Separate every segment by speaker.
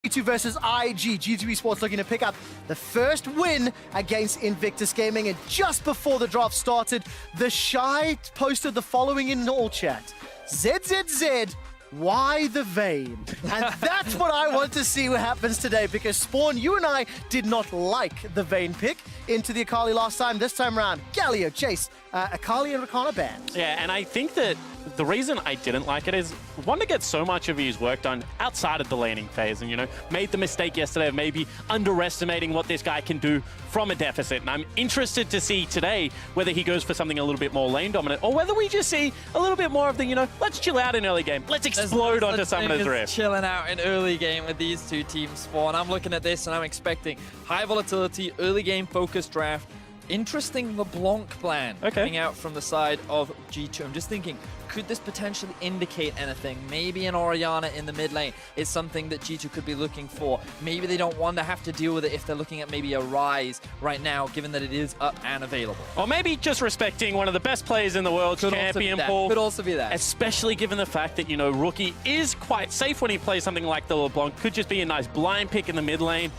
Speaker 1: G2 versus IG. G2 Esports looking to pick up the first win against Invictus Gaming. And just before the draft started, the Shy posted the following in all chat. ZZZ, why the Vayne? And that's what I want to see what happens today, because Spawn, you and I did not like the Vayne pick into the Akali last time. This time around, Galio, Chase, Akali and Rakana banned.
Speaker 2: Yeah, and I think that the reason I didn't like it is one, to get so much of his work done outside of the laning phase, and, you know, made the mistake yesterday of maybe underestimating what this guy can do from a deficit. And I'm interested to see today whether he goes for something a little bit more lane dominant, or whether we just see a little bit more of the, you know, let's chill out in early game. Let's explode onto Summoner's Rift.
Speaker 3: Chilling out in early game with these two teams, Spawn. I'm looking at this and I'm expecting high volatility, early game focused draft. Interesting LeBlanc plan coming out from the side of G2. I'm just thinking, could this potentially indicate anything? Maybe an Orianna in the mid lane is something that G2 could be looking for. Maybe they don't want to have to deal with it if they're looking at maybe a Ryze right now, given that it is up and available.
Speaker 2: Or maybe just respecting one of the best players in the world, champion pool.
Speaker 3: Could also be that.
Speaker 2: Especially given the fact that, you know, Rookie is quite safe when he plays something like the LeBlanc. Could just be a nice blind pick in the mid lane.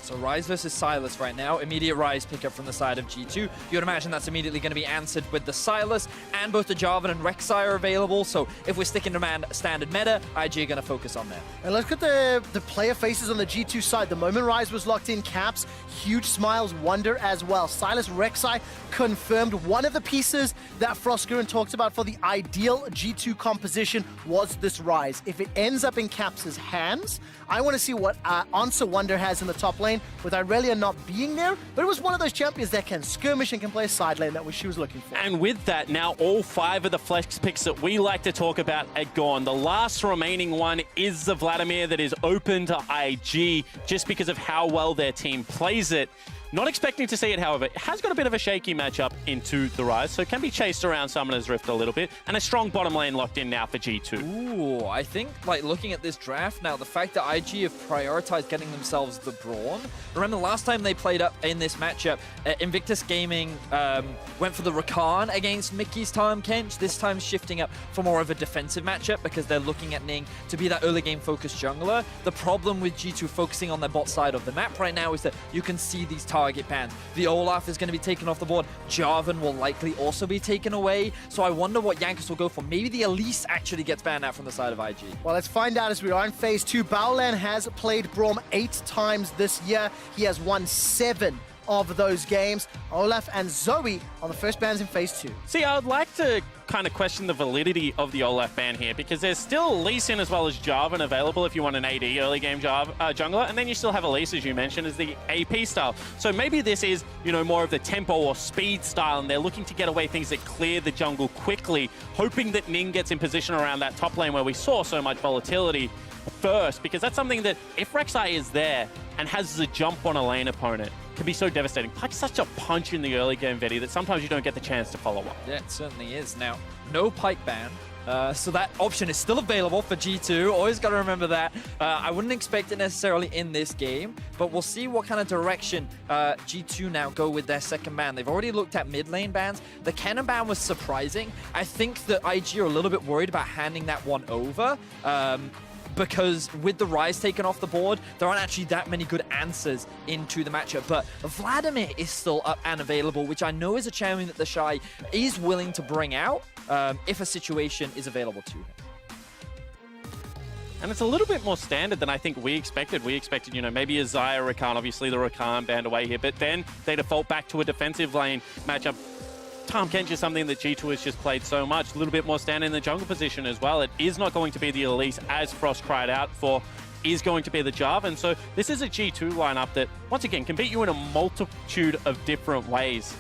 Speaker 3: So Ryze versus Sylas right now. Immediate Ryze pickup from the side of G2. You would imagine that's immediately going to be answered with the Sylas, and both the Jarvan and Rek'Sai are available. So if we're sticking to standard meta, IG are going to focus on that.
Speaker 1: And look at the player faces on the G2 side. The moment Ryze was locked in, Caps, huge smiles, Wonder as well. Sylas, Rek'Sai confirmed. One of the pieces that Frostgurren talked about for the ideal G2 composition was this Ryze. If it ends up in Caps' hands, I want to see what Answer Wonder has in the top lane, with Irelia not being there, but it was one of those champions that can skirmish and can play a side lane that she was looking for.
Speaker 2: And with that, now all 5 of the flex picks that we like to talk about are gone. The last remaining one is the Vladimir that is open to IG, just because of how well their team plays it. Not expecting to see it, however. It has got a bit of a shaky matchup into the Ryze, so it can be chased around Summoner's Rift a little bit, and a strong bottom lane locked in now for G2.
Speaker 3: Ooh, I think, like, looking at this draft now, the fact that IG have prioritized getting themselves the Brawn. Remember, last time they played up in this matchup, Invictus Gaming went for the Rakan against Mickey's Tahm Kench, this time shifting up for more of a defensive matchup because they're looking at Ning to be that early game focused jungler. The problem with G2 focusing on their bot side of the map right now is that you can see these target bans. The Olaf is going to be taken off the board. Jarvan will likely also be taken away. So I wonder what Jankos will go for. Maybe the Elise actually gets banned out from the side of IG.
Speaker 1: Well, let's find out as we are in Phase 2. Baolan has played Braum 8 times this year. He has won 7 of those games. Olaf and Zoe are the first bans in Phase 2.
Speaker 2: See, I would like to kind of question the validity of the Olaf ban here, because there's still Lee Sin as well as Jarvan available if you want an AD early game jungler, and then you still have Elise, as you mentioned, as the AP style. So maybe this is, you know, more of the tempo or speed style, and they're looking to get away things that clear the jungle quickly, hoping that Ning gets in position around that top lane where we saw so much volatility first, because that's something that if Rek'Sai is there and has the jump on a lane opponent, can be so devastating. Pike's such a punch in the early game, Vedi, that sometimes you don't get the chance to follow up.
Speaker 3: Yeah, it certainly is. Now, no Pike ban. So that option is still available for G2. Always got to remember that. I wouldn't expect it necessarily in this game, but we'll see what kind of direction G2 now go with their second ban. They've already looked at mid lane bans. The cannon ban was surprising. I think that IG are a little bit worried about handing that one over. Because with the Ryze taken off the board, there aren't actually that many good answers into the matchup. But Vladimir is still up and available, which I know is a champion that the Shy is willing to bring out if a situation is available to him.
Speaker 2: And it's a little bit more standard than I think we expected. We expected, you know, maybe a Xayah Rakan, obviously the Rakan banned away here, but then they default back to a defensive lane matchup. Tahm Kench is something that G2 has just played so much. A little bit more standard in the jungle position as well. It is not going to be the Elise, as Frost cried out for, is going to be the Jarvan. So this is a G2 lineup that, once again, can beat you in a multitude of different ways.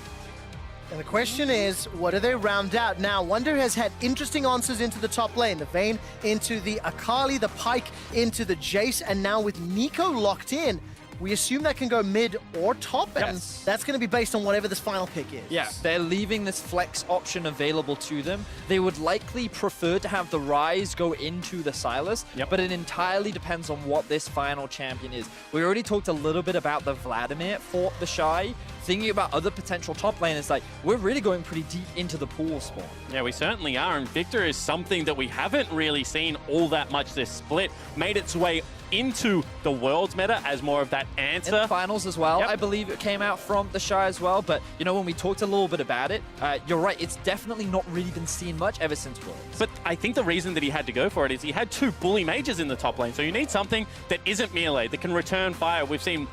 Speaker 1: And the question is, what do they round out? Now, Wonder has had interesting answers into the top lane. The Vayne into the Akali, the Pike into the Jace, and now with Nico locked in, we assume that can go mid or top, and that's going to be based on whatever this final pick is.
Speaker 3: Yeah, they're leaving this flex option available to them. They would likely prefer to have the Ryze go into the Sylas, but it entirely depends on what this final champion is. We already talked a little bit about the Vladimir for the Shy. thinking about other potential top laners, like, we're really going pretty deep into the pool spawn.
Speaker 2: Yeah, we certainly are, and Victor is something that we haven't really seen all that much this split. Made its way into the Worlds meta as more of that answer.
Speaker 3: In the finals as well,
Speaker 2: Yep.
Speaker 3: I believe it came out from the Shy as well, but, you know, when we talked a little bit about it, you're right, it's definitely not really been seen much ever since Worlds.
Speaker 2: But I think the reason that he had to go for it is he had 2 bully mages in the top lane, so you need something that isn't melee, that can return fire. We've seen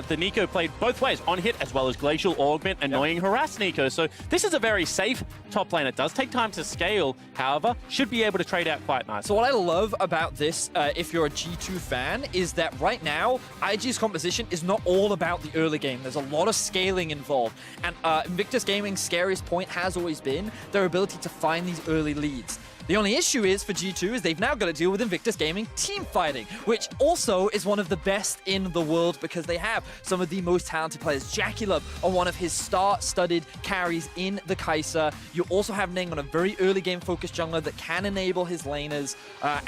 Speaker 2: the Nico played both ways, on hit as well as Glacial Augment, annoying harass Nico. So this is a very safe top lane. It does take time to scale, however, should be able to trade out quite nicely.
Speaker 3: So what I love about this, if you're a G2 fan, is that right now, IG's composition is not all about the early game. There's a lot of scaling involved. And Invictus Gaming's scariest point has always been their ability to find these early leads. The only issue is for G2 is they've now got to deal with Invictus Gaming team fighting, which also is one of the best in the world because they have some of the most talented players. JackeyLove on one of his star-studded carries in the Kai'Sa. You also have Ning on a very early game focused jungler that can enable his laners.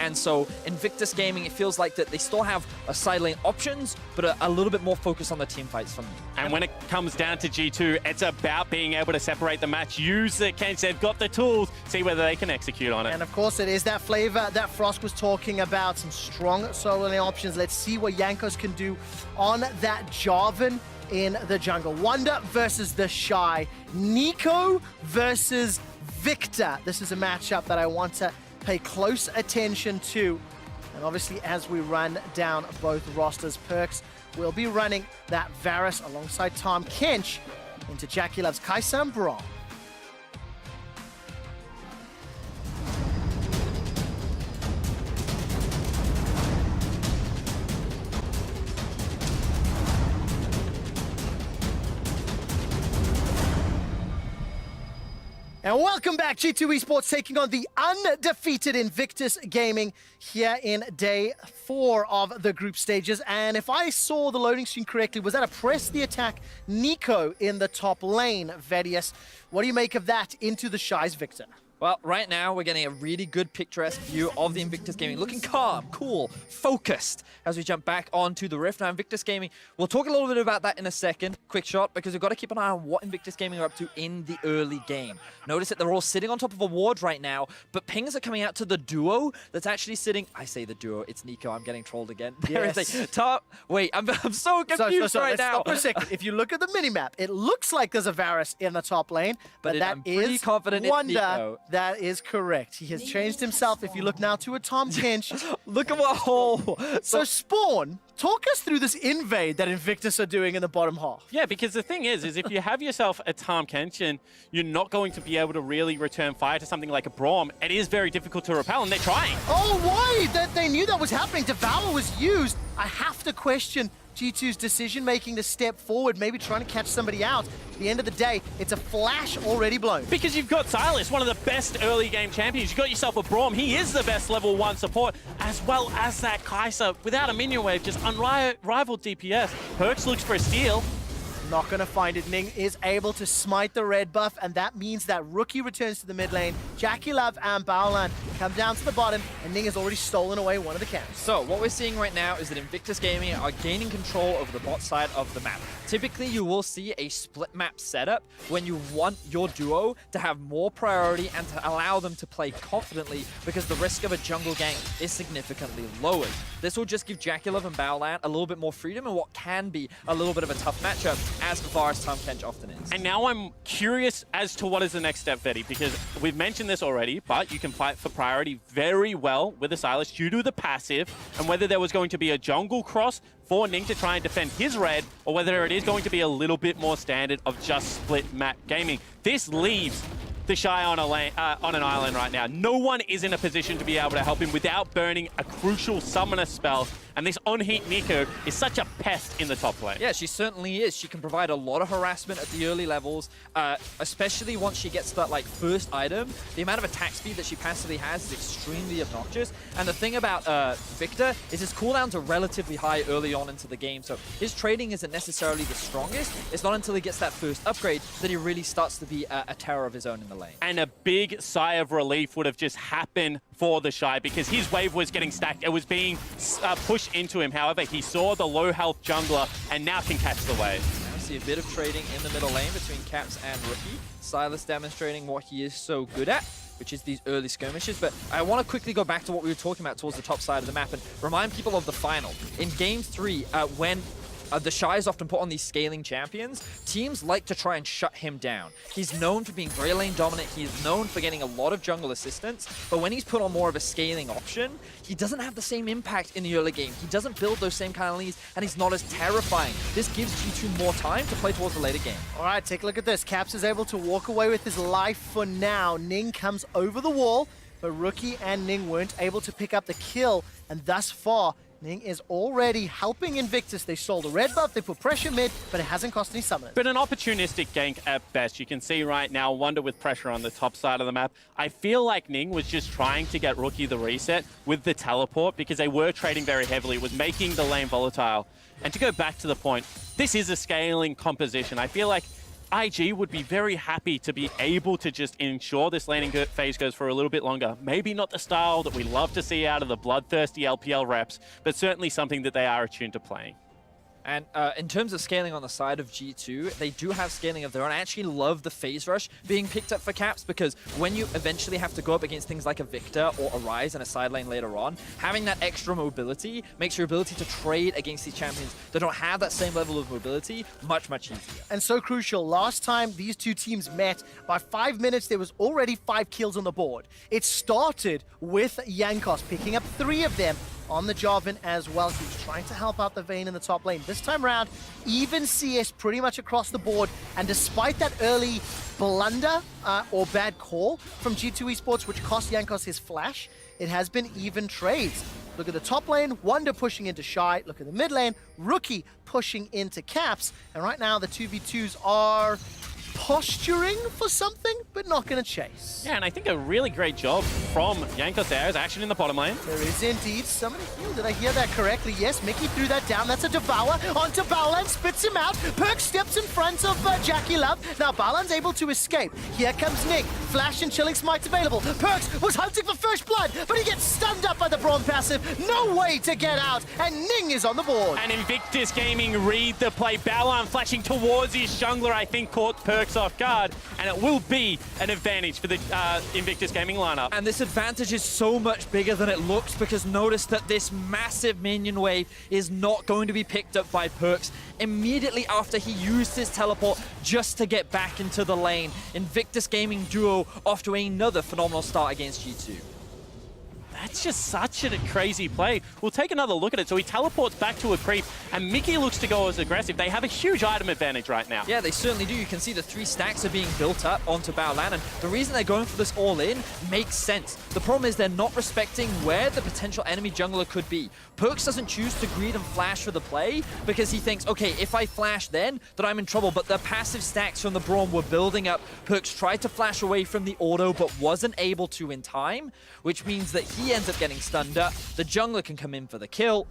Speaker 3: And so Invictus Gaming, it feels like that they still have a side lane options, but a little bit more focus on the team fights from them.
Speaker 2: And when it comes down to G2, it's about being able to separate the match, use the Kench, they've got the tools, see whether they can execute on it.
Speaker 1: And of course, it is that flavor that Frost was talking about, some strong solo lane options. Let's see what Jankos can do on that Jarvan in the jungle. Wonder versus the Shy. Nico versus Victor. This is a matchup that I want to pay close attention to. And obviously, as we run down both rosters, Perks will be running that Varus alongside Tom Kench into JackeyLove's Kai'Sa and Braum. And welcome back, G2 Esports taking on the undefeated Invictus Gaming here in day 4 of the group stages. And if I saw the loading screen correctly, was that a press the attack Nico in the top lane, Vedius? What do you make of that into the Shy's Victor?
Speaker 3: Well, right now we're getting a really good picturesque view of the Invictus Gaming, looking calm, cool, focused as we jump back onto the Rift. Now, Invictus Gaming, we'll talk a little bit about that in a second. Quick shot, because we've got to keep an eye on what Invictus Gaming are up to in the early game. Notice that they're all sitting on top of a ward right now, but pings are coming out to the duo that's actually sitting. I say the duo, it's Nico. I'm getting trolled again.
Speaker 1: Yes.
Speaker 3: There is a top. Wait, I'm so confused right
Speaker 1: let's
Speaker 3: now.
Speaker 1: stop for a second. If you look at the minimap, it looks like there's a Varus in the top lane, but that
Speaker 3: I'm pretty
Speaker 1: is
Speaker 3: confident it's
Speaker 1: Wonder.
Speaker 3: Nico.
Speaker 1: That is correct. He has changed himself. If you look now to a Tom Kench.
Speaker 3: Look at what hole.
Speaker 1: So Spawn, talk us through this invade that Invictus are doing in the bottom half.
Speaker 2: Yeah, because the thing is if you have yourself a Tahm Kench and you're not going to be able to really return fire to something like a Braum, it is very difficult to repel, and they're trying.
Speaker 1: Oh, why? That they knew that was happening. Devour was used. I have to question G2's decision-making to step forward, maybe trying to catch somebody out. At the end of the day, it's a flash already blown.
Speaker 2: Because you've got Silas, one of the best early game champions. You've got yourself a Braum. He is the best level 1 support, as well as that Kai'Sa without a minion wave, just unrivaled DPS. Perks looks for a steal.
Speaker 1: Not going to find it. Ning is able to smite the red buff, and that means that Rookie returns to the mid lane. JackeyLove and Baolan come down to the bottom, and Ning has already stolen away one of the camps.
Speaker 3: So what we're seeing right now is that Invictus Gaming are gaining control over the bot side of the map. Typically, you will see a split map setup when you want your duo to have more priority and to allow them to play confidently because the risk of a jungle gank is significantly lowered. This will just give JackeyLove and Baolan a little bit more freedom in what can be a little bit of a tough matchup, as Varus Tahm Kench often is.
Speaker 2: And now I'm curious as to what is the next step, Vedi, because we've mentioned this already, but you can fight for priority very well with a Silas due to the passive, and whether there was going to be a jungle cross for Ning to try and defend his red, or whether it is going to be a little bit more standard of just split map gaming. This leaves the Shy on an island right now. No one is in a position to be able to help him without burning a crucial summoner spell. And this on-heat Nico is such a pest in the top lane.
Speaker 3: Yeah, she certainly is. She can provide a lot of harassment at the early levels, especially once she gets that first item. The amount of attack speed that she passively has is extremely obnoxious. And the thing about Victor is his cooldowns are relatively high early on into the game, so his trading isn't necessarily the strongest. It's not until he gets that first upgrade that he really starts to be a terror of his own in the lane.
Speaker 2: And a big sigh of relief would have just happened for the Shy because his wave was getting stacked. It was being pushed into him. However, he saw the low health jungler and now can catch the wave.
Speaker 3: see a bit of trading in the middle lane between Caps and Rookie. Silas demonstrating what he is so good at, which is these early skirmishes. But I want to quickly go back to what we were talking about towards the top side of the map and remind people of the final. In Game 3, when the Shy is often put on these scaling champions, teams like to try and shut him down. He's known for being very lane dominant, he is known for getting a lot of jungle assistance, but when he's put on more of a scaling option, he doesn't have the same impact in the early game. He doesn't build those same kind of leads, and he's not as terrifying. This gives G2 more time to play towards the later game.
Speaker 1: All right, take a look at this. Caps is able to walk away with his life for now. Ning comes over the wall, but Rookie and Ning weren't able to pick up the kill, and thus far, Ning is already helping Invictus. They stole the red buff, they put pressure mid, but it hasn't cost any summoners.
Speaker 2: But an opportunistic gank at best. You can see right now, Wonder with pressure on the top side of the map. I feel like Ning was just trying to get Rookie the reset with the teleport because they were trading very heavily. It was making the lane volatile. And to go back to the point, this is a scaling composition. I feel like IG would be very happy to be able to just ensure this laning phase goes for a little bit longer. Maybe not the style that we love to see out of the bloodthirsty LPL reps, but certainly something that they are attuned to playing.
Speaker 3: And in terms of scaling on the side of G2, they do have scaling of their own. I actually love the phase rush being picked up for Caps because when you eventually have to go up against things like a Victor or a Ryze in a side lane later on, having that extra mobility makes your ability to trade against these champions that don't have that same level of mobility much, much easier.
Speaker 1: And so crucial. Last time these two teams met, by 5 minutes, there was already 5 kills on the board. It started with Jankos picking up 3 of them on the Jarvan as well. He was trying to help out the Vayne in the top lane. This time around, even CS pretty much across the board. And despite that early blunder or bad call from G2 Esports, which cost Jankos his flash, it has been even trades. Look at the top lane, Wonder pushing into Shy. Look at the mid lane, Rookie pushing into Caps. And right now, the 2v2s are posturing for something, but not going to chase.
Speaker 2: Yeah, and I think a really great job from Jankos there is action in the bottom lane.
Speaker 1: There is indeed somebody. Did I hear that correctly? Yes, Mickey threw that down. That's a Devour onto Baolan, spits him out. Perk steps in front of Jackie Love. Now Baolan's able to escape. Here comes Nick. Flash and Chilling Smite available. Perks was hunting for first blood, but he gets stunned up by the Braum passive. No way to get out, and Ning is on the board.
Speaker 2: And Invictus Gaming read the play. Baolan flashing towards his jungler, I think caught Perks off guard, and it will be an advantage for the Invictus Gaming lineup.
Speaker 3: And this advantage is so much bigger than it looks because notice that this massive minion wave is not going to be picked up by Perks immediately after he used his teleport just to get back into the lane. Invictus Gaming duo off to another phenomenal start against G2.
Speaker 2: That's just such a crazy play. We'll take another look at it. So he teleports back to a creep, and Mickey looks to go as aggressive. They have a huge item advantage right now.
Speaker 3: Yeah, they certainly do. You can see the 3 stacks are being built up onto Baolan, and the reason they're going for this all-in makes sense. The problem is they're not respecting where the potential enemy jungler could be. Perks doesn't choose to greed and flash for the play because he thinks, okay, if I flash then I'm in trouble, but the passive stacks from the Braum were building up. Perks tried to flash away from the auto, but wasn't able to in time, which means that he ends up getting stunned up. The jungler can come in for the kill,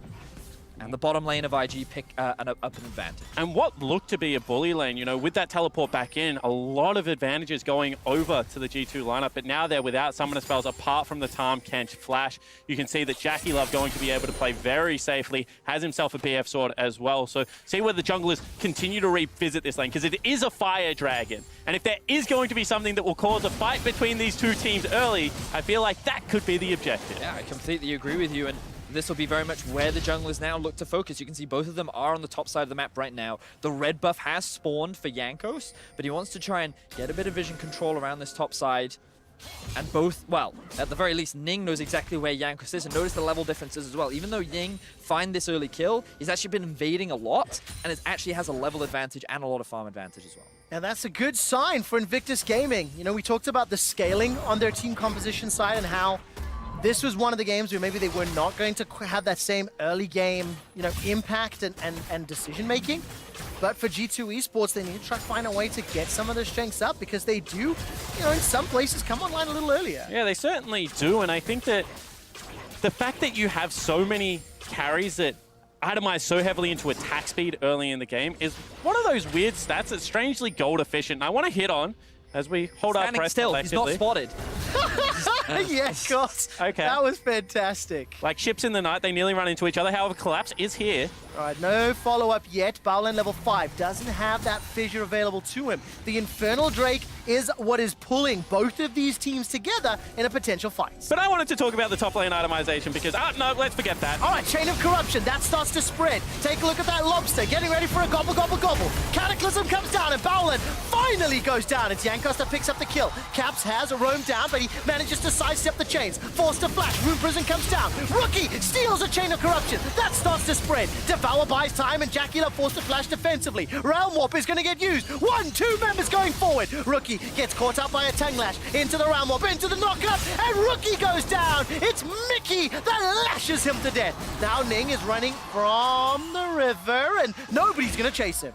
Speaker 3: and the bottom lane of IG pick up an advantage. And
Speaker 2: what looked to be a bully lane, you know, with that teleport back in, a lot of advantages going over to the G2 lineup, but now they're without summoner spells apart from the Tahm Kench flash. You can see that Jackie Love going to be able to play very safely, has himself a BF sword as well. So see where the junglers continue to revisit this lane, because it is a fire dragon. And if there is going to be something that will cause a fight between these two teams early, I feel like that could be the objective.
Speaker 3: Yeah, I completely agree with you. And this will be very much where the junglers now look to focus. You can see both of them are on the top side of the map right now. The red buff has spawned for Jankos, but he wants to try and get a bit of vision control around this top side. And both, well, at the very least, Ning knows exactly where Jankos is, and notice the level differences as well. Even though Ning find this early kill, he's actually been invading a lot, and it actually has a level advantage and a lot of farm advantage as well.
Speaker 1: And that's a good sign for Invictus Gaming. You know, we talked about the scaling on their team composition side and how this was one of the games where maybe they were not going to have that same early game, you know, impact and decision making. But for G2 Esports, they need to try to find a way to get some of their strengths up because they do, you know, in some places come online a little earlier.
Speaker 2: Yeah, they certainly do. And I think that the fact that you have so many carries that itemize so heavily into attack speed early in the game is one of those weird stats that's strangely gold efficient. And I want to hit on as we hold our breath
Speaker 3: still. He's not spotted.
Speaker 1: Yeah, of course.
Speaker 2: Okay.
Speaker 1: That was fantastic.
Speaker 2: Like ships in the night, they nearly run into each other. However, Collapse is here.
Speaker 1: All right, no follow-up yet. Baolan level 5 doesn't have that fissure available to him. The Infernal Drake is what is pulling both of these teams together in a potential fight.
Speaker 2: But I wanted to talk about the top lane itemization because, no, let's forget that.
Speaker 1: All right, Chain of Corruption, that starts to spread. Take a look at that Lobster, getting ready for a gobble, gobble, gobble. Cataclysm comes down, and Baolan finally goes down. It's Jankos that picks up the kill. Caps has a roam down, but he manages to sidestep the chains. Forced to flash, Rune Prison comes down. Rookie steals a Chain of Corruption. That starts to spread. Devour buys time, and Jackula forced to flash defensively. Realm Warp is going to get used. 2 members going forward. Rookie gets caught up by a Tongue Lash. Into the Realm Warp, into the knockup, and Rookie goes down. It's Mickey that lashes him to death. Now Ning is running from the river, and nobody's going to chase him.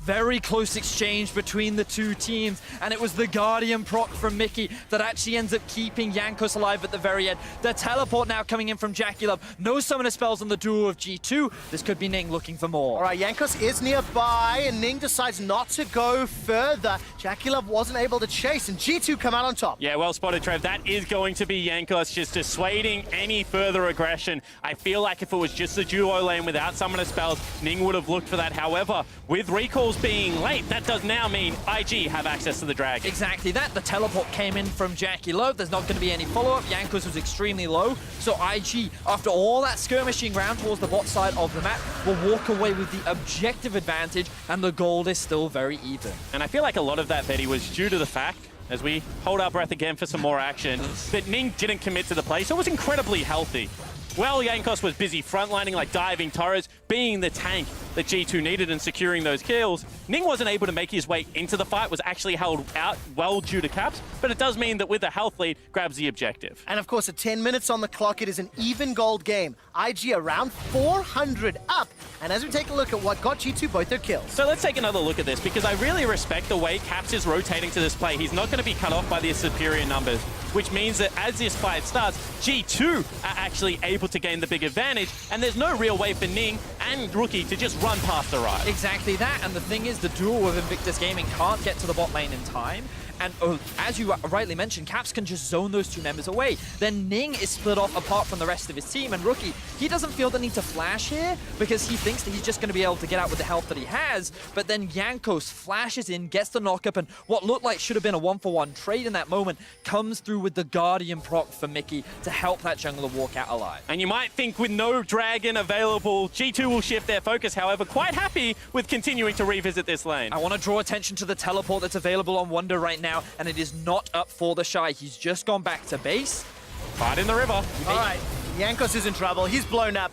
Speaker 3: Very close exchange between the two teams, and it was the Guardian proc from Mickey that actually ends up keeping Jankos alive at the very end. The teleport now coming in from Jackie No summoner spells on the duo of G2. This could be Ning looking for more.
Speaker 1: All right, Jankos is nearby, and Ning decides not to go further. Jackie wasn't able to chase, and G2 come out on top.
Speaker 2: Yeah, well spotted, Trev. That is going to be Jankos just dissuading any further aggression. I feel like if it was just the duo lane without summoner spells, Ning would have looked for that. However, with recalls being late, that does now mean IG have access to the dragon.
Speaker 3: Exactly that. The teleport came in from Jackie Low. There's not going to be any follow-up. Jankos was extremely low. So IG, after all that skirmishing round towards the bot side of the map, will walk away with the objective advantage, and the gold is still very even.
Speaker 2: And I feel like a lot of that, Betty, was due to the fact, as we hold our breath again for some more action, that Ning didn't commit to the play, so it was incredibly healthy. Well, Jankos was busy frontlining, like diving turrets, being the tank that G2 needed and securing those kills. Ning wasn't able to make his way into the fight, was actually held out well due to caps, but it does mean that with the health lead, grabs the objective.
Speaker 1: And of course, at 10 minutes on the clock, it is an even gold game. IG around 400 up. And as we take a look at what got G2 both their kills.
Speaker 2: So let's take another look at this, because I really respect the way Caps is rotating to this play. He's not going to be cut off by their superior numbers, which means that as this fight starts, G2 are actually able to gain the big advantage, and there's no real way for Ning and Rookie to just run past the ride.
Speaker 3: Exactly that, and the thing is, the duo of Invictus Gaming can't get to the bot lane in time. And as you rightly mentioned, Caps can just zone those two members away. Then Ning is split off apart from the rest of his team, and Rookie, he doesn't feel the need to flash here because he thinks that he's just going to be able to get out with the health that he has. But then Jankos flashes in, gets the knockup, and what looked like should have been a 1-for-1 trade in that moment comes through with the Guardian proc for Mickey to help that jungler walk out alive.
Speaker 2: And you might think with no dragon available, G2 will shift their focus. However, quite happy with continuing to revisit this lane.
Speaker 3: I want to draw attention to the teleport that's available on Wonder right now, and it is not up for the Shy. He's just gone back to base.
Speaker 2: Fight in the river.
Speaker 1: All right, Jankos is in trouble. He's blown up.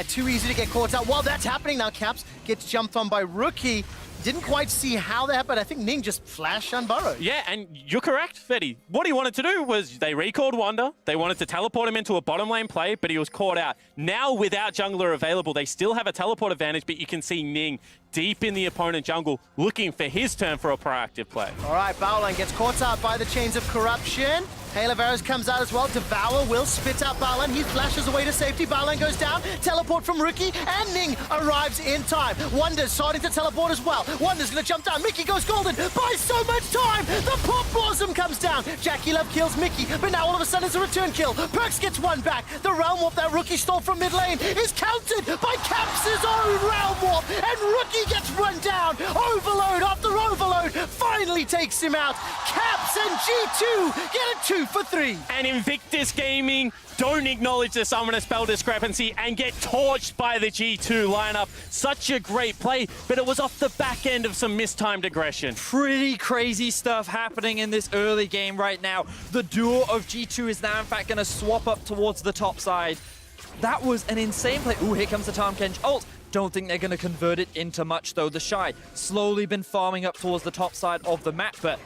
Speaker 1: Too easy to get caught out. While that's happening now, Caps gets jumped on by Rookie. Didn't quite see how that happened. I think Ning just flashed unburrowed.
Speaker 2: Yeah, and you're correct, Fetty. What he wanted to do was they recalled Wonder. They wanted to teleport him into a bottom lane play, but he was caught out. Now, without jungler available, they still have a teleport advantage, but you can see Ning deep in the opponent jungle looking for his turn for a proactive play.
Speaker 1: All right, Baolan gets caught out by the Chains of Corruption. Hail of Arrows comes out as well. Devour will spit out Baolan. He flashes away to safety. Baolan goes down. Teleport from Rookie, and Ning arrives in time. Wonder's starting to teleport as well. Wonder's going to jump down. Mickey goes golden. Buys so much time. The Pop Blossom comes down. Jackie Love kills Mickey, but now all of a sudden it's a return kill. Perks gets one back. The Realm Warp that Rookie stole from mid lane is countered by Caps' own Realm Warp, and Rookie gets run down. Overload after overload finally takes him out. Caps and G2 get a 2 for 3.
Speaker 2: And Invictus Gaming don't acknowledge the summoner spell discrepancy and get torched by the G2 lineup. Such a great play, but it was off the back end of some mistimed aggression.
Speaker 3: Pretty crazy stuff happening in this early game right now. The duo of G2 is now in fact going to swap up towards the top side. That was an insane play. Ooh, here comes the Tahm Kench ult. Don't think they're going to convert it into much though. The Shy slowly been farming up towards the top side of the map, but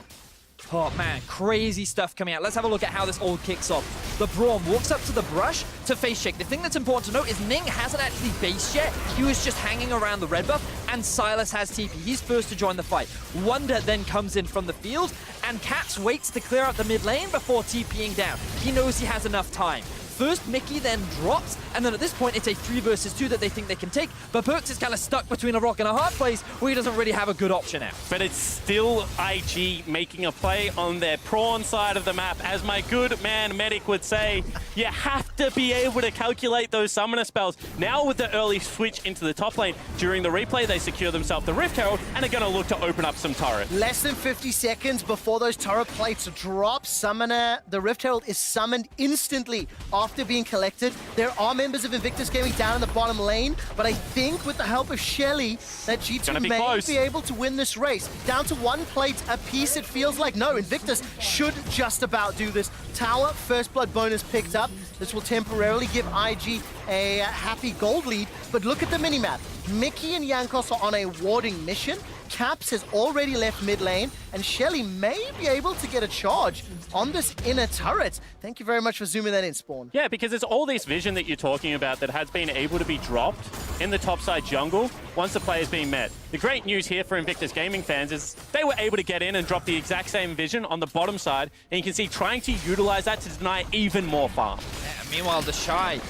Speaker 3: oh man, crazy stuff coming out. Let's have a look at how this all kicks off. The Braum walks up to the brush to face check. The thing that's important to note is Ning hasn't actually based yet. He was just hanging around the red buff, and Silas has TP. He's first to join the fight. Wonder then comes in from the field, and Caps waits to clear out the mid lane before TPing down. He knows he has enough time. First, Mickey then drops, and then at this point, it's a 3 versus 2 that they think they can take, but Perkz is kind of stuck between a rock and a hard place where he doesn't really have a good option out.
Speaker 2: But it's still IG making a play on their prawn side of the map. As my good man Medic would say, you have to be able to calculate those summoner spells. Now with the early switch into the top lane, during the replay, they secure themselves the Rift Herald and are going to look to open up some turret.
Speaker 1: Less than 50 seconds before those turret plates drop, Summoner, the Rift Herald is summoned instantly after being collected. There are members of Invictus Gaming down in the bottom lane, but I think with the help of Shelly, that G2 may be able to win this race. Down to 1 plate apiece, it feels like. No, Invictus should just about do this. Tower, first blood bonus picked up. This will temporarily give IG a happy gold lead, but look at the minimap. Mickey and Jankos are on a warding mission. Caps has already left mid lane, and Shelly may be able to get a charge on this inner turret. Thank you very much for zooming that in, Spawn.
Speaker 2: Yeah, because it's all this vision that you're talking about that has been able to be dropped in the topside jungle once the player's been met. The great news here for Invictus Gaming fans is they were able to get in and drop the exact same vision on the bottom side, and you can see trying to utilize that to deny even more farm.
Speaker 3: Yeah, meanwhile, the Shy,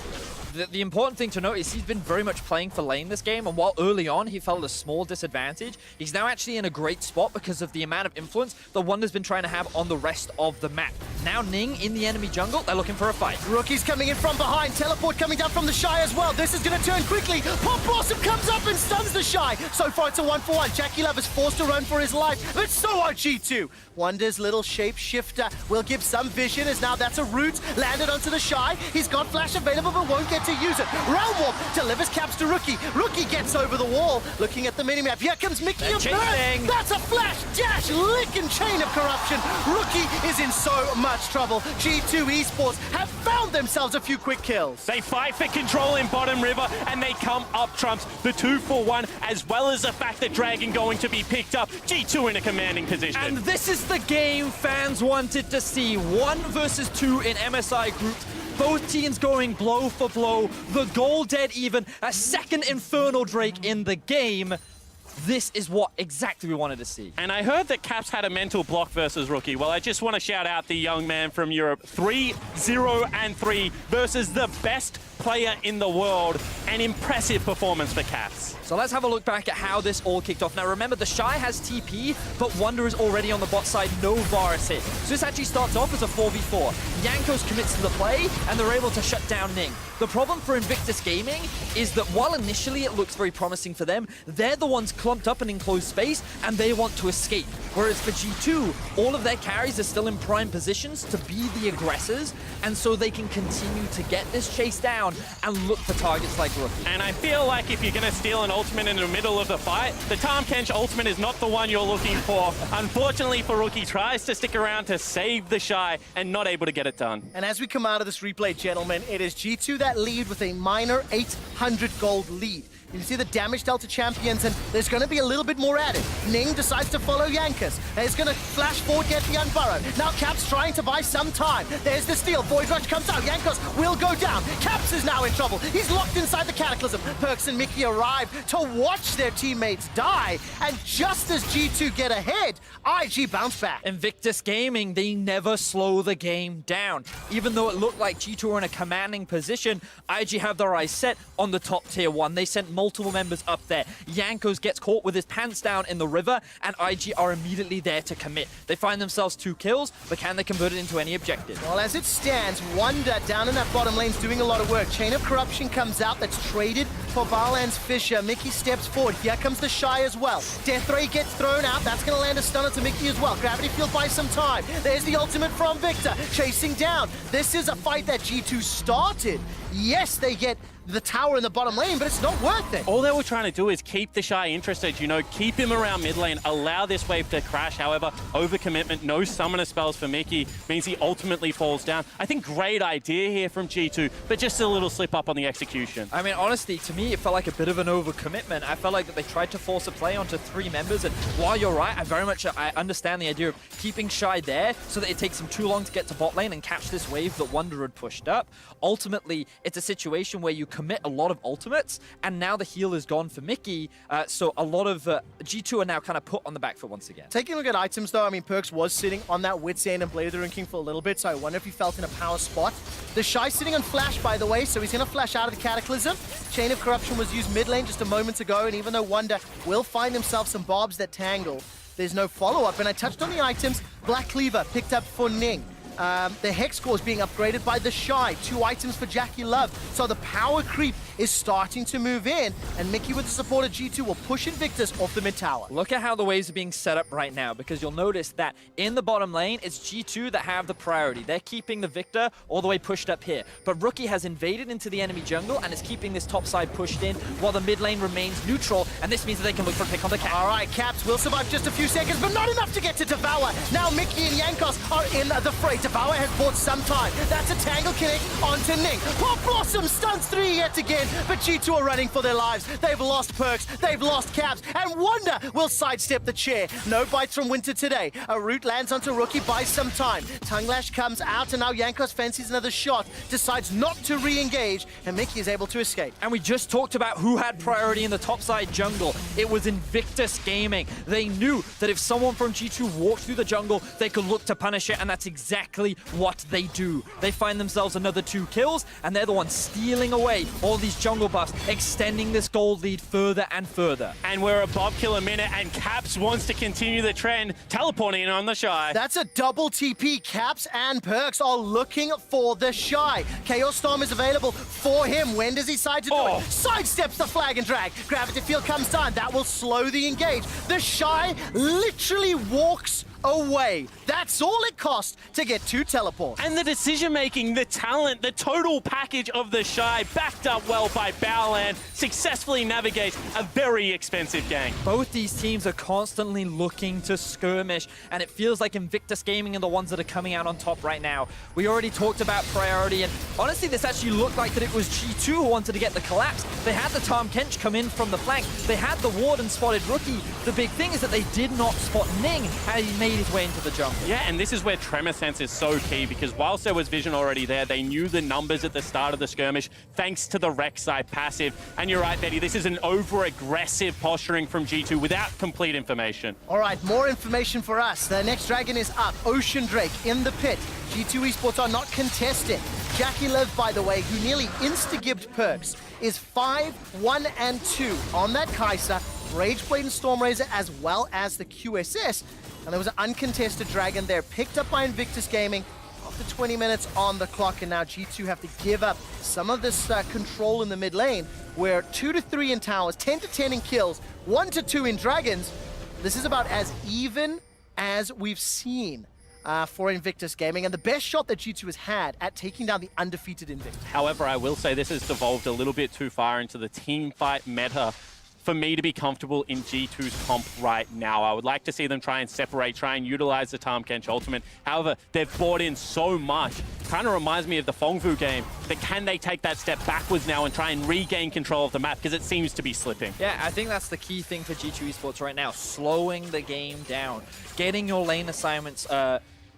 Speaker 3: the important thing to note is he's been very much playing for lane this game, and while early on he felt a small disadvantage, he's now actually in a great spot because of the amount of influence the Wonder's been trying to have on the rest of the map. Now Ning in the enemy jungle, they're looking for a fight.
Speaker 1: Rookie's coming in from behind, teleport coming down from the Shy as well. This is going to turn quickly. Pop Blossom comes up and stuns the Shy. So far it's a 1-for-1. Jackie Love is forced to run for his life, but so are G2. Wonder's little shapeshifter will give some vision, as now that's a root landed onto the Shy. He's got flash available but won't get to use it. Realm Warp delivers caps to Rookie. Rookie gets over the wall. Looking at the minimap, here comes Mickey and Burn. That's a flash dash, lick and chain of corruption. Rookie is in so much trouble. G2 Esports have found themselves a few quick kills.
Speaker 2: They fight for control in bottom river, and they come up trumps the 2-for-1, as well as the fact that Dragon going to be picked up. G2 in a commanding position.
Speaker 3: And this is the game fans wanted to see. 1 versus 2 in MSI groups. Both teams going blow for blow. The goal dead even. A second Infernal Drake in the game. This is what exactly we wanted to see.
Speaker 2: And I heard that Caps had a mental block versus Rookie. Well, I just want to shout out the young man from Europe. 3-0-3 versus the best player in the world. An impressive performance for Caps.
Speaker 3: So let's have a look back at how this all kicked off. Now remember, the Shy has TP, but Wonder is already on the bot side, no Varus hit. So this actually starts off as a 4v4. Jankos commits to the play, and they're able to shut down Ning. The problem for Invictus Gaming is that while initially it looks very promising for them, they're the ones clumped up in enclosed space, and they want to escape. Whereas for G2, all of their carries are still in prime positions to be the aggressors, and so they can continue to get this chase down and look for targets like Rookie.
Speaker 2: And I feel like if you're going to steal an ultimate in the middle of the fight, the Tahm Kench ultimate is not the one you're looking for. Unfortunately for Rookie, tries to stick around to save the Shy and not able to get it done.
Speaker 1: And as we come out of this replay, gentlemen, it is G2 that lead with a minor 800 gold lead. You can see the damage dealt to champions, and there's going to be a little bit more added. Ning decides to follow Jankos. He's going to flash forward, get the Unburrow. Now Caps trying to buy some time. There's the steal. Void Rush comes out. Jankos will go down. Caps is now in trouble. He's locked inside the Cataclysm. Perkz and Mickey arrive to watch their teammates die. And just as G2 get ahead, IG bounce back.
Speaker 3: Invictus Gaming, they never slow the game down. Even though it looked like G2 were in a commanding position, IG have their eyes set on the top tier 1. They sent multiple members up there. Jankos gets caught with his pants down in the river, and IG are immediately there to commit. They find themselves 2 kills, but can they convert it into any objective?
Speaker 1: Well, as it stands, Wonder down in that bottom lane's doing a lot of work. Chain of Corruption comes out, that's traded for Barland's Fisher. Mickey steps forward. Here comes the Shy as well. Death Ray gets thrown out. That's going to land a stunner to Mickey as well. Gravity Field buys some time. There's the ultimate from Victor. Chasing down. This is a fight that G2 started. Yes, they get the tower in the bottom lane, but it's not worth it.
Speaker 2: All they were trying to do is keep the Shy interested, you know, keep him around mid lane, allow this wave to crash. However, overcommitment, no summoner spells for Mickey means he ultimately falls down. I think great idea here from G2, but just a little slip up on the execution.
Speaker 3: I mean, honestly, to me, it felt like a bit of an overcommitment. I felt like that they tried to force a play onto 3 members, and while you're right, I understand the idea of keeping Shy there so that it takes him too long to get to bot lane and catch this wave that Wonder had pushed up. Ultimately, it's a situation where you commit a lot of ultimates, and now the heal is gone for Mickey, so a lot of G2 are now kind of put on the back foot once again.
Speaker 1: Taking a look at items, though, I mean, Perkz was sitting on that Wit's End and Blade of the Ruined King for a little bit, so I wonder if he felt in a power spot. The Shy sitting on Flash, by the way, so he's going to flash out of the Cataclysm. Chain of Corruption was used mid lane just a moment ago, and even though Wonder will find himself some barbs that tangle, there's no follow-up. And I touched on the items. Black Cleaver picked up for Ning. The Hex core is being upgraded by the Shy. 2 items for Jackie Love. So the power creep is starting to move in, and Mickey with the support of G2 will push Invictus off the mid tower.
Speaker 3: Look at how the waves are being set up right now, because you'll notice that in the bottom lane, it's G2 that have the priority. They're keeping the Victor all the way pushed up here. But Rookie has invaded into the enemy jungle and is keeping this top side pushed in while the mid lane remains neutral, and this means that they can look for a pick on the cap.
Speaker 1: All right, Caps will survive just a few seconds, but not enough to get to Devour. Now Mickey and Yankos are in the fray. Devour has bought some time. That's a Tangle Connect onto Ning. Pop Blossom stuns 3 yet again, but G2 are running for their lives. They've lost Perkz, they've lost Caps, and Wonder will sidestep the chair. No bites from Winter today. A root lands onto Rookie, buys some time. Tongue Lash comes out, and now Yankos fancies another shot, decides not to re-engage, and Mickey is able to escape.
Speaker 3: And we just talked about who had priority in the topside jungle. It was Invictus Gaming. They knew that if someone from G2 walked through the jungle, they could look to punish it, and that's exactly what they do. They find themselves another 2 kills, and they're the ones stealing away all these jungle buffs, extending this gold lead further and further.
Speaker 2: And we're above kill a minute, and Caps wants to continue the trend, teleporting in on the Shy.
Speaker 1: That's a double TP. Caps and Perkz are looking for the Shy. Chaos Storm is available for him. When does he decide to do it? Sidesteps the flag and drag. Gravity Field comes down. That will slow the engage. The Shy literally walks away. That's all it costs to get 2 teleports.
Speaker 2: And the decision-making, the talent, the total package of the Shy, backed up well by Bowland, successfully navigates a very expensive gang.
Speaker 3: Both these teams are constantly looking to skirmish, and it feels like Invictus Gaming are the ones that are coming out on top right now. We already talked about priority, and honestly, this actually looked like that it was G2 who wanted to get the collapse. They had the Tahm Kench come in from the flank. They had the ward and spotted Rookie. The big thing is that they did not spot Ning as he made his way into the jungle.
Speaker 2: Yeah, and this is where Tremor Sense is so key, because whilst there was vision already there, they knew the numbers at the start of the skirmish thanks to the Rek'Sai passive. And you're right, Betty, this is an over-aggressive posturing from G2 without complete information.
Speaker 1: All right, more information for us. The next dragon is up. Ocean Drake in the pit. G2 Esports are not contesting. Jackie Liv, by the way, who nearly insta-gibbed Perkz, is 5-1-2 on that Kai'Sa, Rageblade and Stormrazor, as well as the QSS. And there was an uncontested dragon there, picked up by Invictus Gaming after 20 minutes on the clock, and now G2 have to give up some of this control in the mid lane, where 2-3 in towers, 10-10 in kills, 1-2 in dragons. This is about as even as we've seen for Invictus Gaming, and the best shot that G2 has had at taking down the undefeated Invictus.
Speaker 2: However, I will say this has devolved a little bit too far into the team fight meta for me to be comfortable in G2's comp right now. I would like to see them try and separate, try and utilize the Tahm Kench ultimate. However, they've bought in so much. Kind of reminds me of the Fengfu game, but can they take that step backwards now and try and regain control of the map, because it seems to be slipping.
Speaker 3: Yeah, I think that's the key thing for G2 Esports right now, slowing the game down, getting your lane assignments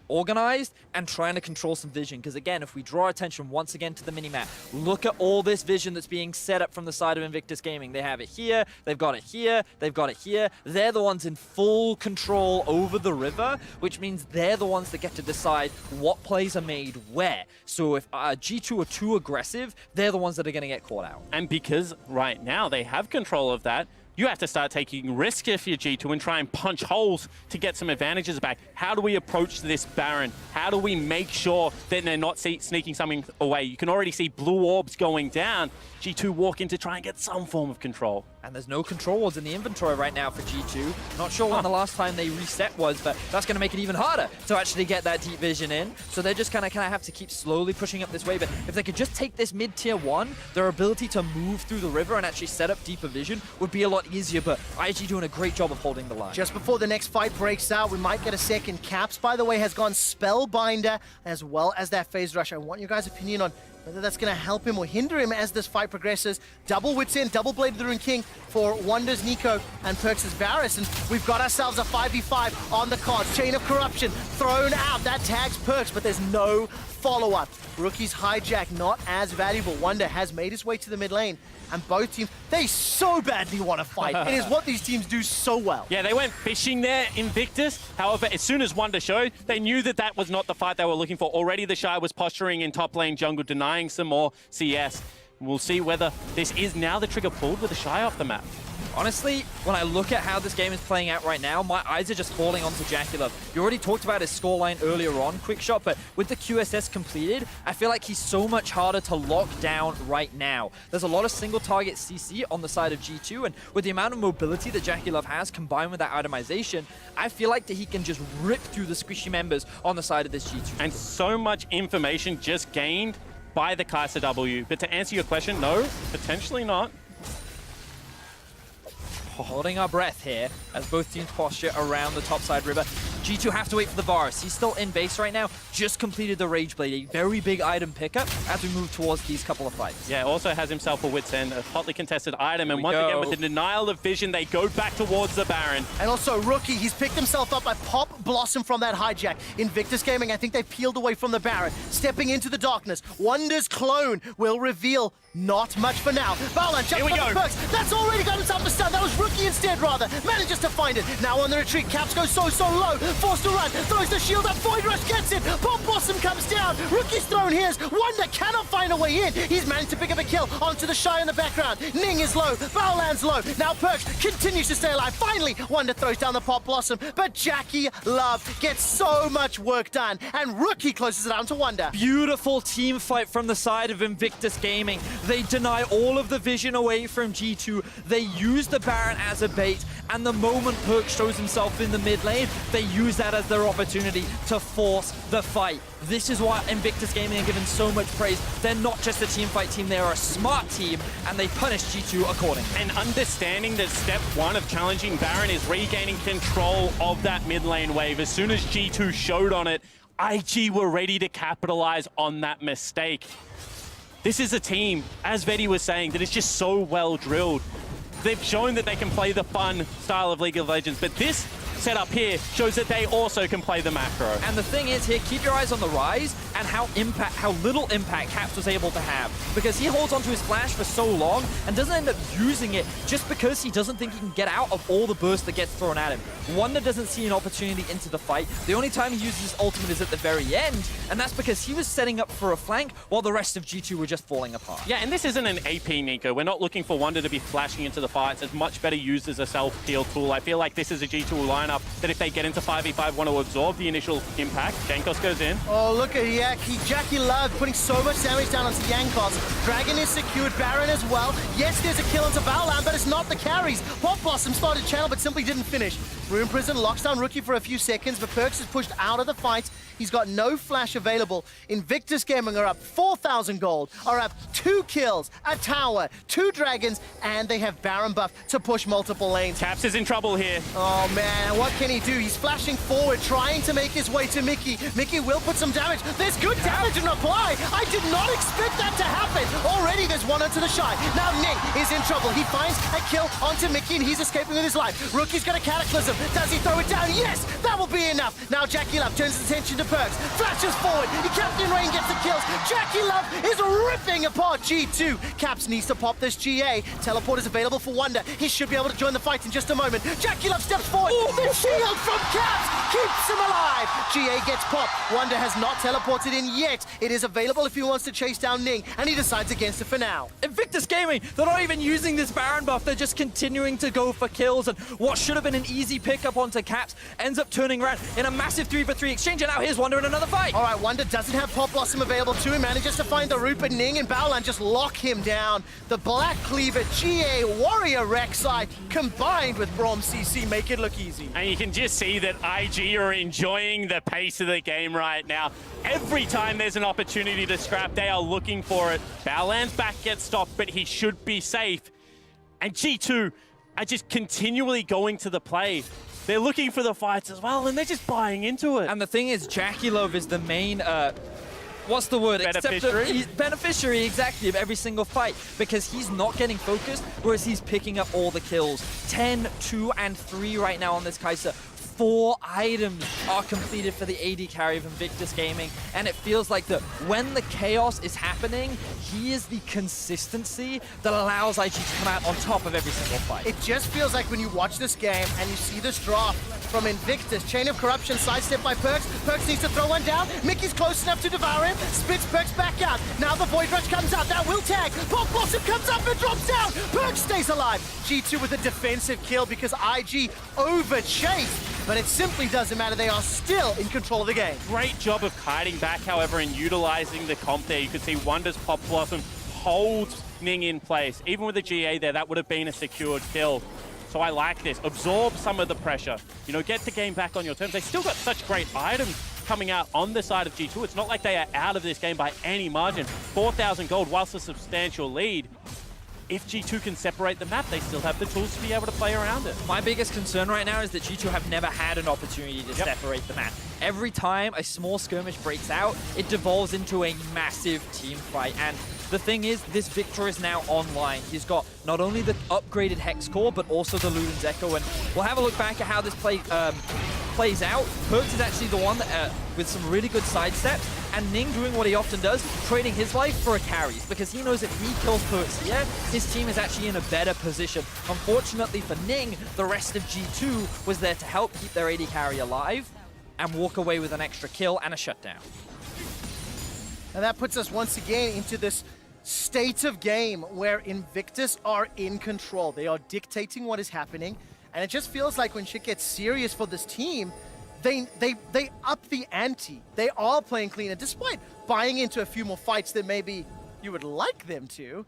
Speaker 3: organized and trying to control some vision, because again, if we draw attention once again to the minimap, look at all this vision that's being set up from the side of Invictus Gaming. They have it here, they've got it here, they've got it here. They're the ones in full control over the river, which means they're the ones that get to decide what plays are made where. So if G2 are too aggressive, they're the ones that are going to get caught out.
Speaker 2: And because right now they have control of that, you have to start taking risk if you're G2 and try and punch holes to get some advantages back. How do we approach this Baron? How do we make sure that they're not sneaking something away? You can already see blue orbs going down. G2 walk in to try and get some form of control.
Speaker 3: And there's no control wards in the inventory right now for G2. Not sure when the last time they reset was, but that's going to make it even harder to actually get that deep vision in. So they're just kind of have to keep slowly pushing up this way. But if they could just take this mid-tier 1, their ability to move through the river and actually set up deeper vision would be a lot easier. But IG doing a great job of holding the line.
Speaker 1: Just before the next fight breaks out, we might get a second. Caps, by the way, has gone Spellbinder as well as that Phase Rush. I want your guys' opinion on, Whether that's going to help him or hinder him as this fight progresses. Double Wits in, double Blade of the Rune King for Wonder's Nico and Perks' Varus. And we've got ourselves a 5v5 on the cards. Chain of Corruption thrown out. That tags Perks, but there's no follow-up. Rookie's hijack not as valuable. Wonder has made his way to the mid lane. And both teams, they so badly want to fight. It is what these teams do so well.
Speaker 2: Yeah, they went fishing there, Invictus. However, as soon as Wonder showed, they knew that that was not the fight they were looking for. Already the Shy was posturing in top lane jungle, denying some more CS. We'll see whether this is now the trigger pulled with the Shy off the map.
Speaker 3: Honestly, when I look at how this game is playing out right now, my eyes are just falling onto JackeyLove. You already talked about his scoreline earlier on, Quickshot, but with the QSS completed, I feel like he's so much harder to lock down right now. There's a lot of single target CC on the side of G2, and with the amount of mobility that JackeyLove has combined with that itemization, I feel like that he can just rip through the squishy members on the side of this G2.
Speaker 2: And so much information just gained by the Kai'Sa W. But to answer your question, no, potentially not.
Speaker 3: Holding our breath here as both teams posture around the topside river. G2 have to wait for the Varus. He's still in base right now. Just completed the Rage Blade, a very big item pickup as we move towards these couple of fights.
Speaker 2: Yeah, also has himself a Wit's End, a hotly contested item. And once again, with the denial of vision, they go back towards the Baron.
Speaker 1: And also, Rookie, he's picked himself up by Pop Blossom from that hijack. Invictus Gaming, I think they peeled away from the Baron. Stepping into the darkness. Wonder's clone will reveal not much for now. Balan jumps on the Perks. That's already got himself a stun. That was Rookie instead, rather. Manages to find it. Now on the retreat. Caps goes so low. Forced to run. Throws the shield up. Void Rush gets it. Pop Blossom comes down. Rookie's thrown his. Wonder cannot find a way in. He's managed to pick up a kill onto the Shy in the background. Ning is low. Balan's low. Now Perks continues to stay alive. Finally, Wonder throws down the Pop Blossom. But JackeyLove gets so much work done. And Rookie closes it down to Wonder.
Speaker 3: Beautiful team fight from the side of Invictus Gaming. They deny all of the vision away from G2. They use the Baron as a bait, and the moment Perk shows himself in the mid lane, they use that as their opportunity to force the fight. This is why Invictus Gaming are given so much praise. They're not just a team fight team, they are a smart team, and they punish G2 accordingly.
Speaker 2: And understanding that step one of challenging Baron is regaining control of that mid lane wave. As soon as G2 showed on it, IG were ready to capitalize on that mistake. This is a team, as Vedi was saying, that is just so well drilled. They've shown that they can play the fun style of League of Legends, but this setup here shows that they also can play the macro.
Speaker 3: And the thing is here, keep your eyes on the Rise and how little impact Caps was able to have. Because he holds onto his flash for so long and doesn't end up using it just because he doesn't think he can get out of all the burst that gets thrown at him. Wonder doesn't see an opportunity into the fight. The only time he uses his ultimate is at the very end, and that's because he was setting up for a flank while the rest of G2 were just falling apart.
Speaker 2: Yeah, and this isn't an AP, Nico. We're not looking for Wonder to be flashing into the fights. It's much better used as a self-heal tool. I feel like this is a G2 lineup that if they get into 5v5 want to absorb the initial impact. Jankos goes in.
Speaker 1: Oh, look at JackeyLove putting so much damage down onto Jankos. Dragon is secured, Baron as well. Yes, there's a kill onto Balan, but it's not the carries. Pop Blossom started channel, but simply didn't finish. Rune Prison locks down Rookie for a few seconds, but Perks is pushed out of the fight. He's got no flash available. Invictus Gaming are up 4,000 gold, are up 2 kills, a tower, 2 dragons, and they have Baron buff to push multiple lanes.
Speaker 2: Caps is in trouble here.
Speaker 1: Oh man, what can he do? He's flashing forward, trying to make his way to Mickey. Mickey will put some damage. There's good damage in reply. I did not expect that to happen. Already there's one onto the Shy. Now Nick is in trouble. He finds a kill onto Mickey and he's escaping with his life. Rookie's got a Cataclysm. Does he throw it down? Yes, that will be enough. Now JackeyLove turns his attention to Perks. Flashes forward. Captain Rain gets the kills. JackeyLove is ripping apart G2. Caps needs to pop this GA. Teleport is available for Wonder. He should be able to join the fight in just a moment. JackeyLove steps forward. The shield from Caps keeps him alive. GA gets popped. Wonder has not teleported in yet. It is available if he wants to chase down Ning, and he decides against it for now.
Speaker 3: Invictus Gaming, they're not even using this Baron buff. They're just continuing to go for kills, and what should have been an easy pickup onto Caps ends up turning around in a massive 3-for-3 exchange, and now here's Wonder in another fight.
Speaker 1: All right, Wonder doesn't have Pop Blossom available to him, manages to find the root, but Ning and Baolan just lock him down. The Black Cleaver, GA, Warrior Rek'Sai, combined with Braum CC, make it look easy.
Speaker 2: And you can just see that IG are enjoying the pace of the game right now. Every time there's an opportunity to scrap, they are looking for it. Baolan's back gets stopped, but he should be safe. And G2 are just continually going to the play. They're looking for the fights as well, and they're just buying into it.
Speaker 3: And the thing is, JackeyLove is the main what's the word?
Speaker 2: Beneficiary?
Speaker 3: Beneficiary, exactly, of every single fight, because he's not getting focused, whereas he's picking up all the kills. 10, 2, and 3 right now on this Kai'Sa. 4 items are completed for the AD carry of Invictus Gaming, and it feels like that when the chaos is happening, he is the consistency that allows IG to come out on top of every single fight.
Speaker 1: It just feels like when you watch this game and you see this drop from Invictus, Chain of Corruption, sidestep by Perkz. Perkz needs to throw one down. Mickey's close enough to devour him. Spits Perkz back out. Now the Void Rush comes out. That will tag. Pop Blossom comes up and drops down. Perkz stays alive. G2 with a defensive kill because IG overchased. But it simply doesn't matter. They are still in control of the game.
Speaker 2: Great job of kiting back, however, and utilizing the comp there. You could see Wonder's Pop Blossom holds Ning in place. Even with the GA there, that would have been a secured kill. So I like this. Absorb some of the pressure. You know, get the game back on your terms. They still got such great items coming out on the side of G2. It's not like they are out of this game by any margin. 4,000 gold, whilst a substantial lead. If G2 can separate the map, they still have the tools to be able to play around it.
Speaker 3: My biggest concern right now is that G2 have never had an opportunity to separate the map. Every time a small skirmish breaks out, it devolves into a massive team fight. And the thing is, this Victor is now online. He's got not only the upgraded Hex Core, but also the Luden's Echo. And we'll have a look back at how this plays out. Perkz is actually the one that, with some really good sidesteps, and Ning doing what he often does, trading his life for a carries, because he knows if he kills Perkz here, his team is actually in a better position. Unfortunately for Ning, the rest of G2 was there to help keep their AD carry alive and walk away with an extra kill and a shutdown.
Speaker 1: And that puts us once again into this state of game where Invictus are in control. They are dictating what is happening. And it just feels like when shit gets serious for this team, they up the ante. They are playing cleaner, despite buying into a few more fights that maybe you would like them to.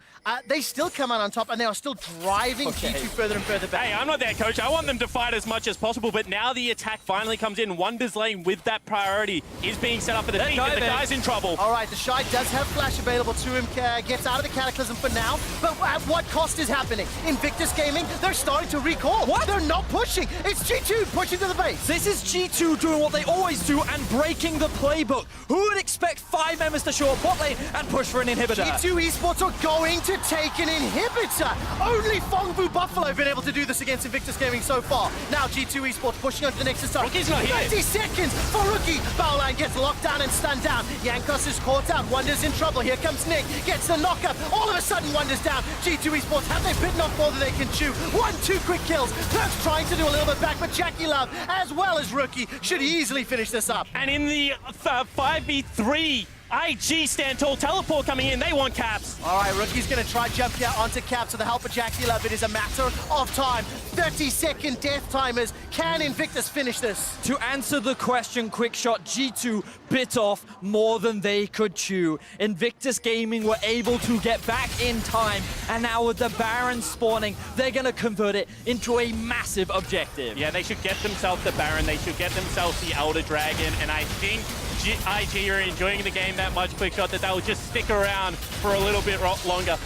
Speaker 1: They still come out on top, and they are still driving G2 further and further back.
Speaker 2: Hey, I'm not there, coach. I want them to fight as much as possible, but now the attack finally comes in. Wonder's lane with that priority is being set up for the team, and the guy's in trouble.
Speaker 1: All right, the Shy does have flash available to him, gets out of the Cataclysm for now, but at what cost is happening? Invictus Gaming, they're starting to recall.
Speaker 3: What?
Speaker 1: They're not pushing. It's G2 pushing to the base.
Speaker 3: This is G2 doing what they always do and breaking the playbook. Who would expect 5 members to show up bot lane and push for an inhibitor?
Speaker 1: G2 Esports are going to take an inhibitor. Only Fongbu Buffalo have been able to do this against Invictus Gaming so far. Now G2 Esports pushing onto the Nexus side.
Speaker 2: Rookie's not here.
Speaker 1: 30 seconds for Rookie. Bowline gets locked down and stunned down. Yankos is caught out. Wonder's in trouble. Here comes Nick. Gets the knockup. All of a sudden, Wonder's down. G2 Esports, have they bitten off more than they can chew? 1-2 quick kills. Perkz trying to do a little bit back, but Jackie Love, as well as Rookie, should easily finish this up.
Speaker 2: And in the 5v3, IG stand tall, teleport coming in, they want caps.
Speaker 1: All right, Rookie's gonna try jump here onto caps with the help of Jackie Love. It is a matter of time. 30-second death timers. Can Invictus finish this?
Speaker 3: To answer the question, quick shot, G2 bit off more than they could chew. Invictus Gaming were able to get back in time, and now with the Baron spawning, they're gonna convert it into a massive objective.
Speaker 2: Yeah, they should get themselves the Baron, they should get themselves the Elder Dragon, and I think IG are enjoying the game that much, quick shot, that they'll just stick around for a little bit longer.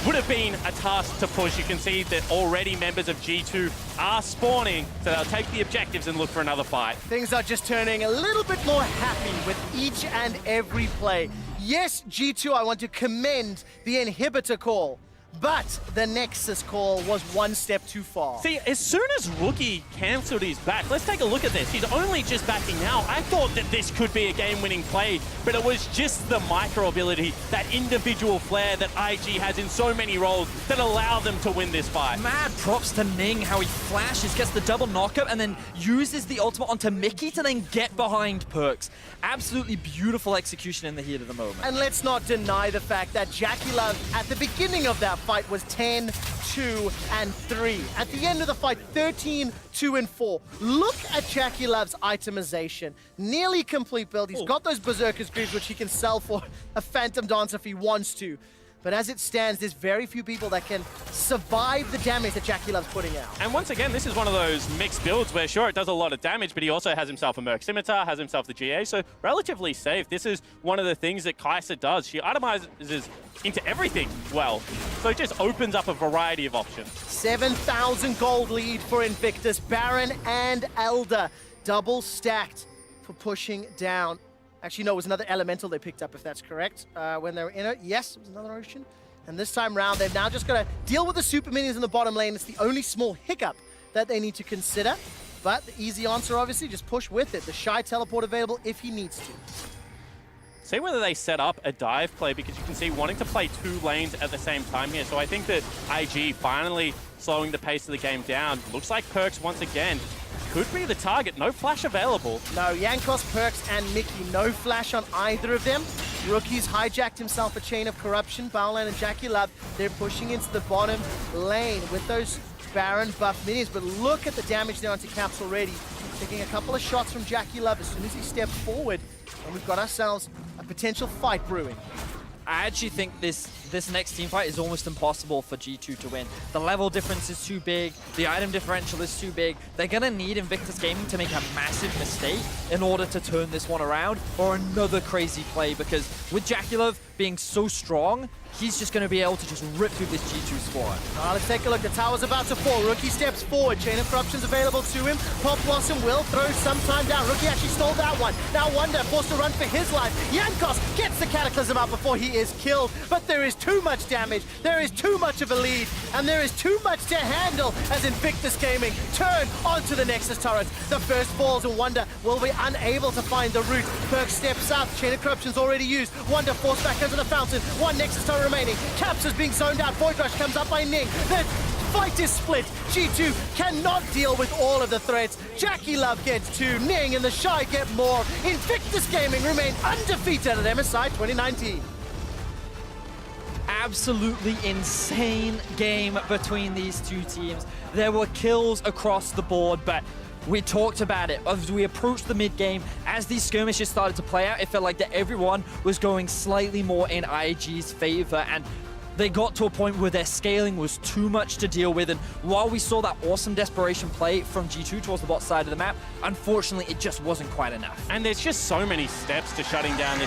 Speaker 2: Would have been a task to push. You can see that already members of G2 are spawning, so they'll take the objectives and look for another fight.
Speaker 1: Things are just turning a little bit more happy with each and every play. Yes, G2, I want to commend the inhibitor call, but the Nexus call was one step too far.
Speaker 2: See, as soon as Rookie cancelled his back, let's take a look at this. He's only just backing now. I thought that this could be a game-winning play, but it was just the micro ability, that individual flair that IG has in so many roles that allow them to win this fight.
Speaker 3: Mad props to Ning, how he flashes, gets the double knockup, and then uses the ultimate onto Mickey to then get behind Perkz. Absolutely beautiful execution in the heat of the moment.
Speaker 1: And let's not deny the fact that Jackie Love, at the beginning of that fight, was 10, 2, and 3. At the end of the fight, 13, 2, and 4. Look at Jackie Love's itemization. Nearly complete build. He's got those Berserker's Greaves, which he can sell for a Phantom Dance if he wants to. But as it stands, there's very few people that can survive the damage that Jackie Love's putting out.
Speaker 2: And once again, this is one of those mixed builds where, sure, it does a lot of damage, but he also has himself a Merc Scimitar, has himself the GA, so relatively safe. This is one of the things that Kai'Sa does. She itemizes into everything well, so it just opens up a variety of options.
Speaker 1: 7,000 gold lead for Invictus. Baron and Elder double stacked for pushing down. Actually, no, it was another elemental they picked up, if that's correct. When they were in it, yes, it was another ocean. And this time round, they've now just got to deal with the super minions in the bottom lane. It's the only small hiccup that they need to consider. But the easy answer, obviously, just push with it. The Shy teleport available if he needs to.
Speaker 2: See whether they set up a dive play, because you can see wanting to play 2 lanes at the same time here. So I think that IG finally slowing the pace of the game down. Looks like Perks once again could be the target. No flash available.
Speaker 1: No, Jankos, Perks, and Mickey. No flash on either of them. Rookie's hijacked himself a chain of corruption. Baolan and Jackie Love, they're pushing into the bottom lane with those Baron buff minions. But look at the damage there onto Caps already. Taking a couple of shots from Jackie Love as soon as he stepped forward. And we've got ourselves a potential fight brewing.
Speaker 3: I actually think this next team fight is almost impossible for G2 to win. The level difference is too big. The item differential is too big. They're going to need Invictus Gaming to make a massive mistake in order to turn this one around, or another crazy play, because with Jackulov being so strong, he's just going to be able to just rip through this G2 squad.
Speaker 1: Let's take a look. The tower's about to fall. Rookie steps forward. Chain of Corruption's available to him. Pop Blossom will throw some time down. Rookie actually stole that one. Now Wonder forced to run for his life. Jankos gets the Cataclysm out before he is killed. But there is too much damage. There is too much of a lead. And there is too much to handle as Invictus Gaming turn onto the Nexus turret. The first falls and Wonder will be unable to find the route. Perk steps out. Chain of Corruption's already used. Wonder forced back into the fountain. One Nexus turret remaining. Caps is being zoned out. Void Rush comes up by Ning. The fight is split. G2 cannot deal with all of the threats. Jackie Love gets 2. Ning and the Shy get more. Invictus Gaming remain undefeated at MSI 2019.
Speaker 3: Absolutely insane game between these two teams. There were kills across the board, but we talked about it as we approached the mid-game. As these skirmishes started to play out, it felt like that everyone was going slightly more in IG's favor, and they got to a point where their scaling was too much to deal with. And while we saw that awesome desperation play from G2 towards the bot side of the map, unfortunately, it just wasn't quite enough.
Speaker 2: And there's just so many steps to shutting down this